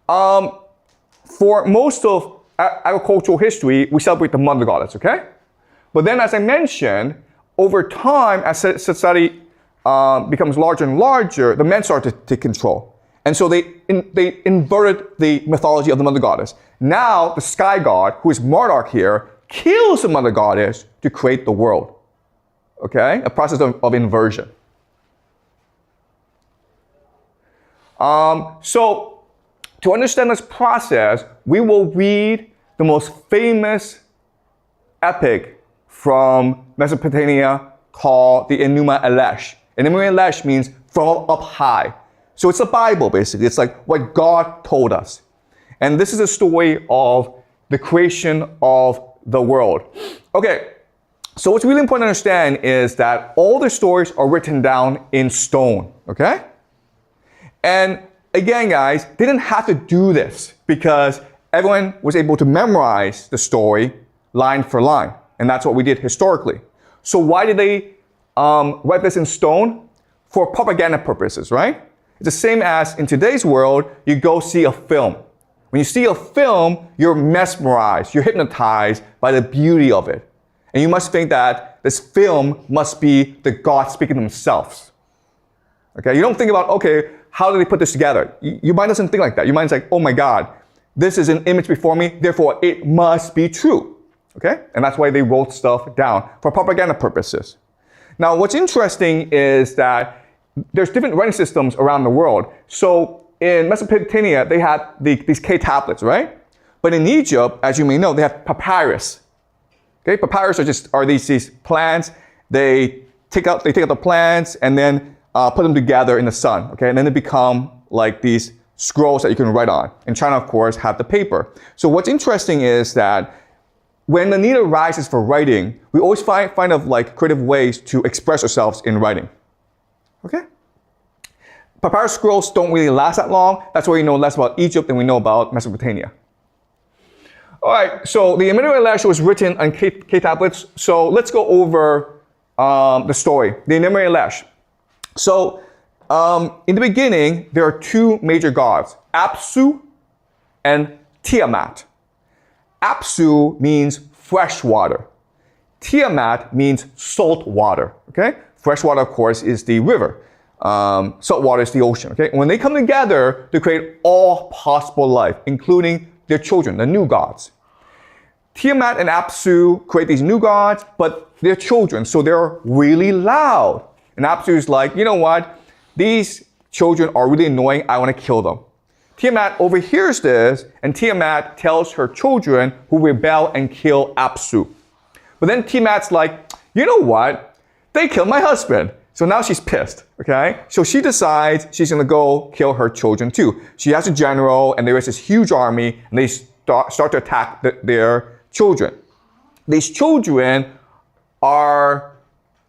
For most of agricultural history, we celebrate the mother goddess, okay? But then, as I mentioned, over time, as society becomes larger and larger, the men start to take control. And so they inverted the mythology of the mother goddess. Now, the sky god, who is Marduk here, kills the mother goddess to create the world. Okay? A process of inversion. So, to understand this process, we will read the most famous epic from Mesopotamia called the Enuma Elish. Enuma Elish means from up high. So it's a Bible, basically. It's like what God told us. And this is a story of the creation of the world. Okay, so what's really important to understand is that all the stories are written down in stone, okay? And again, guys, they didn't have to do this because everyone was able to memorize the story line for line. And that's what we did historically. So why did they write this in stone? For propaganda purposes, right? It's the same as in today's world, you go see a film. When you see a film, you're mesmerized, you're hypnotized by the beauty of it. And you must think that this film must be the gods speaking themselves. Okay, you don't think about, okay, how did they put this together? Your mind doesn't think like that. Your mind's like, oh my God, this is an image before me, therefore it must be true. Okay, and that's why they wrote stuff down for propaganda purposes. Now, what's interesting is that there's different writing systems around the world. So in Mesopotamia, they had these cave tablets, right? But in Egypt, as you may know, they have papyrus. Okay, papyrus are these plants. They take out the plants and then put them together in the sun. Okay, and then they become like these scrolls that you can write on. In China, of course, have the paper. So what's interesting is that when the need arises for writing, we always find like creative ways to express ourselves in writing. Okay? Papyrus scrolls don't really last that long. That's why we know less about Egypt than we know about Mesopotamia. All right, so the Enuma Elish was written on cave tablets. So let's go over the story, the Enuma Elish. So in the beginning, there are two major gods, Apsu and Tiamat. Apsu means fresh water. Tiamat means salt water. Okay? Fresh water, of course, is the river. Salt water is the ocean. Okay? When they come together to create all possible life, including their children, the new gods. Tiamat and Apsu create these new gods, but they're children, so they're really loud. And Apsu is like, you know what? These children are really annoying. I want to kill them. Tiamat overhears this, and Tiamat tells her children who rebel and kill Apsu. But then Tiamat's like, you know what? They killed my husband. So now she's pissed, okay? So she decides she's going to go kill her children too. She has a general, and there is this huge army, and they start to attack their children. These children are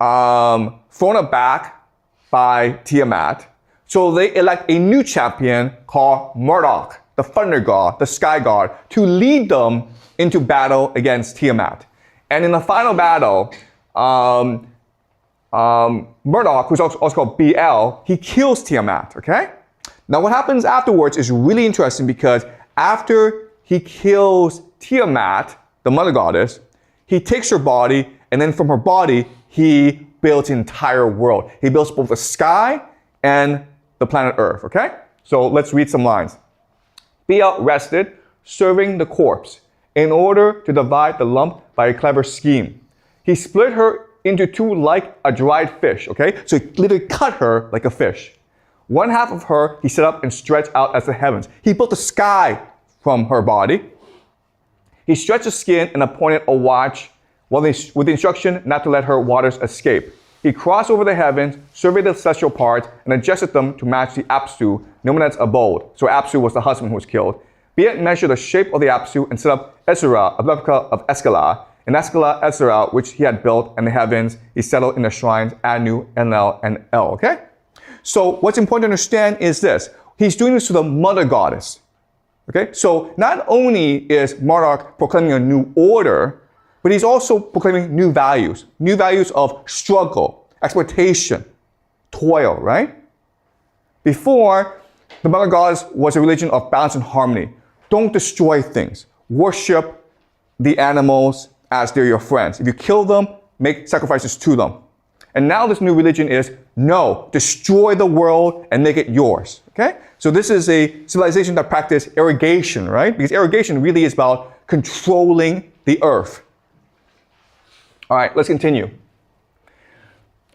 thrown aback by Tiamat. So they elect a new champion called Marduk, the thunder god, the sky god, to lead them into battle against Tiamat. And in the final battle, Marduk, who's also called BL, he kills Tiamat, okay? Now what happens afterwards is really interesting because after he kills Tiamat, the mother goddess, he takes her body, and then from her body, he builds the entire world. He builds both the sky and the planet Earth, okay? So let's read some lines. BL rested, serving the corpse, in order to divide the lump by a clever scheme. He split her into two like a dried fish, okay? So he literally cut her like a fish. One half of her he set up and stretched out as the heavens. He built the sky from her body. He stretched the skin and appointed a watch with the instruction not to let her waters escape. He crossed over the heavens, surveyed the celestial parts, and adjusted them to match the Apsu, Nominat's abode. So Apsu was the husband who was killed. Beat measured the shape of the Apsu and set up Ezra, a replica of Escala. In Escala, Ezra, which he had built in the heavens, he settled in the shrines Anu, Enlil, and El, okay? So what's important to understand is this. He's doing this to the mother goddess. Okay? So not only is Marduk proclaiming a new order, but he's also proclaiming new values of struggle, exploitation, toil, right? Before, The mother goddess was a religion of balance and harmony. Don't destroy things. Worship the animals as they're your friends. If you kill them, make sacrifices to them. And now this new religion is, no, destroy the world and make it yours, okay? So this is a civilization that practiced irrigation, right? Because irrigation really is about controlling the earth. All right, let's continue.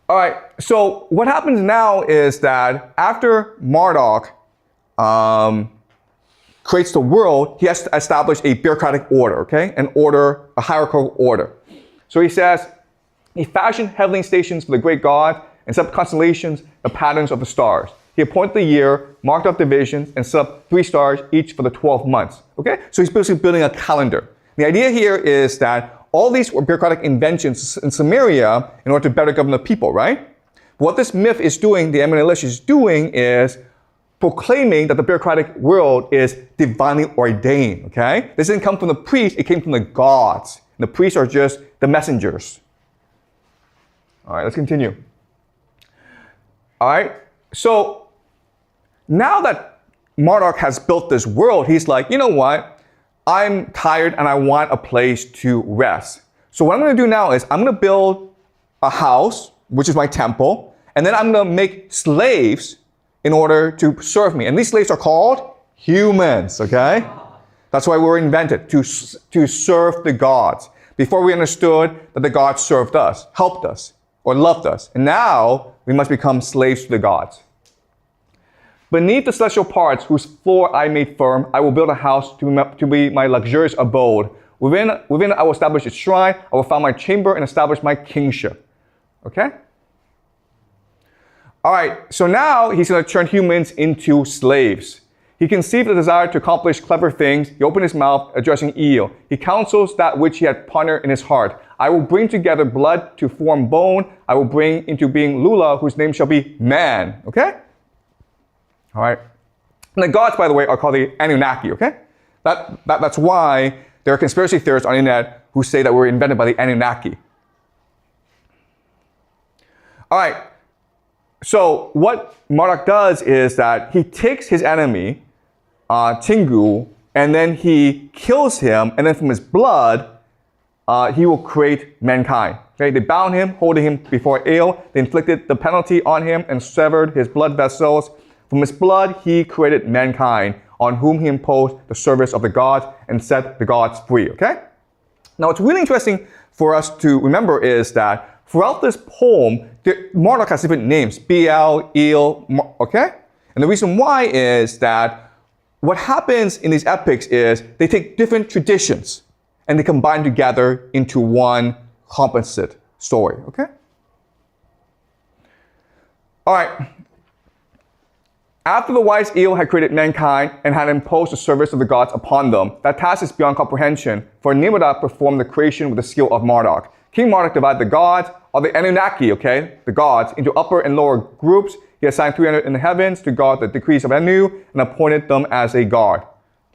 All right, so what happens now is that after Marduk creates the world, he has to establish a bureaucratic order, okay? An order, a hierarchical order. So he says, he fashioned heavenly stations for the great god and set up constellations, the patterns of the stars. He appointed the year, marked off divisions, and set up 3 stars each for the 12 months, okay? So he's basically building a calendar. The idea here is that all these were bureaucratic inventions in Samaria in order to better govern the people, right? What this myth is doing, the Enuma Elish is doing, is proclaiming that the bureaucratic world is divinely ordained, okay? This didn't come from the priests, it came from the gods. And the priests are just the messengers. All right, let's continue. All right, so now that Marduk has built this world, he's like, you know what? I'm tired and I want a place to rest. So what I'm going to do now is I'm going to build a house, which is my temple, and then I'm going to make slaves in order to serve me. And these slaves are called humans, okay? That's why we were invented, to serve the gods. Before we understood that the gods served us, helped us, or loved us. And now we must become slaves to the gods. Beneath the celestial parts, whose floor I made firm, I will build a house to be my luxurious abode. Within I will establish a shrine, I will found my chamber and establish my kingship. Okay? All right, so now he's going to turn humans into slaves. He conceived the desire to accomplish clever things. He opened his mouth, addressing Eel. He counsels that which he had pondered in his heart. I will bring together blood to form bone. I will bring into being Lula, whose name shall be man. Okay? All right. And the gods, by the way, are called the Anunnaki. Okay? That's why there are conspiracy theorists on the internet who say that we were invented by the Anunnaki. All right. So what Marduk does is that he takes his enemy, Tingu, and then he kills him, and then from his blood, he will create mankind. Okay? They bound him, holding him before Ale. They inflicted the penalty on him and severed his blood vessels. From his blood, he created mankind, on whom he imposed the service of the gods and set the gods free. Okay? Now, what's really interesting for us to remember is that throughout this poem, Marduk has different names, Bel, El, okay? And the reason why is that what happens in these epics is they take different traditions and they combine together into one composite story, okay? All right. After the wise El had created mankind and had imposed the service of the gods upon them, that task is beyond comprehension, for Nimrod performed the creation with the skill of Marduk. King Marduk divided the gods, or the Anunnaki, okay, the gods, into upper and lower groups. He assigned 300 in the heavens to guard the decrees of Anu and appointed them as a guard.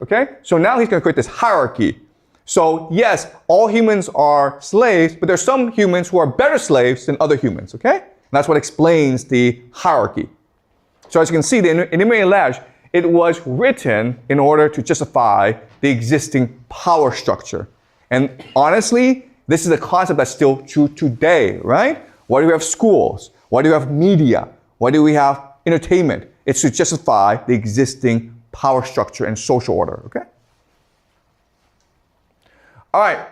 Okay? So now he's going to create this hierarchy. So yes, all humans are slaves, but there's some humans who are better slaves than other humans, okay? And that's what explains the hierarchy. So as you can see, in Enuma Elish, it was written in order to justify the existing power structure. And honestly, this is a concept that's still true today, right? Why do we have schools? Why do we have media? Why do we have entertainment? It's to justify the existing power structure and social order, okay? All right.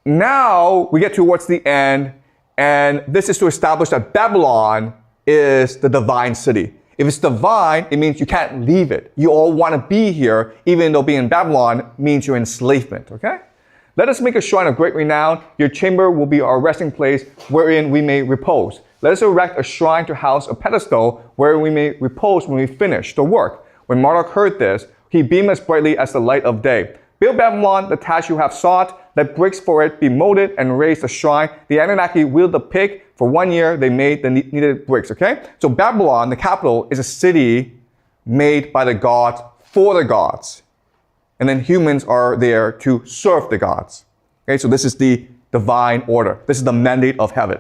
Now we get towards the end, and this is to establish that Babylon is the divine city. If it's divine, it means you can't leave it. You all want to be here, even though being in Babylon means you're enslavement, okay? Let us make a shrine of great renown. Your chamber will be our resting place, wherein we may repose. Let us erect a shrine to house a pedestal, where we may repose when we finish the work. When Marduk heard this, he beamed as brightly as the light of day. Build Babylon, the task you have sought. Let bricks for it be molded and raise a shrine. The Anunnaki wielded the pick. For 1 year, they made the needed bricks, okay? So Babylon, the capital, is a city made by the gods for the gods. And then humans are there to serve the gods. Okay, so this is the divine order. This is the mandate of heaven.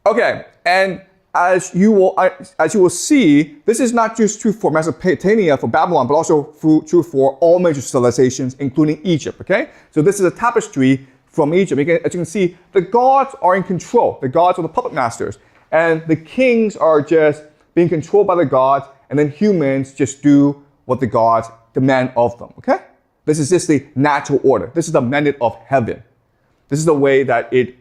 Okay, and as you will see, this is not just true for Mesopotamia, for Babylon, but also true for all major civilizations, including Egypt, okay? So this is a tapestry from Egypt. As you can see, the gods are in control. The gods are the puppet masters. And the kings are just being controlled by the gods, and then humans just do what the gods demand of them, okay? This is just the natural order. This is the mandate of heaven. This is the way that it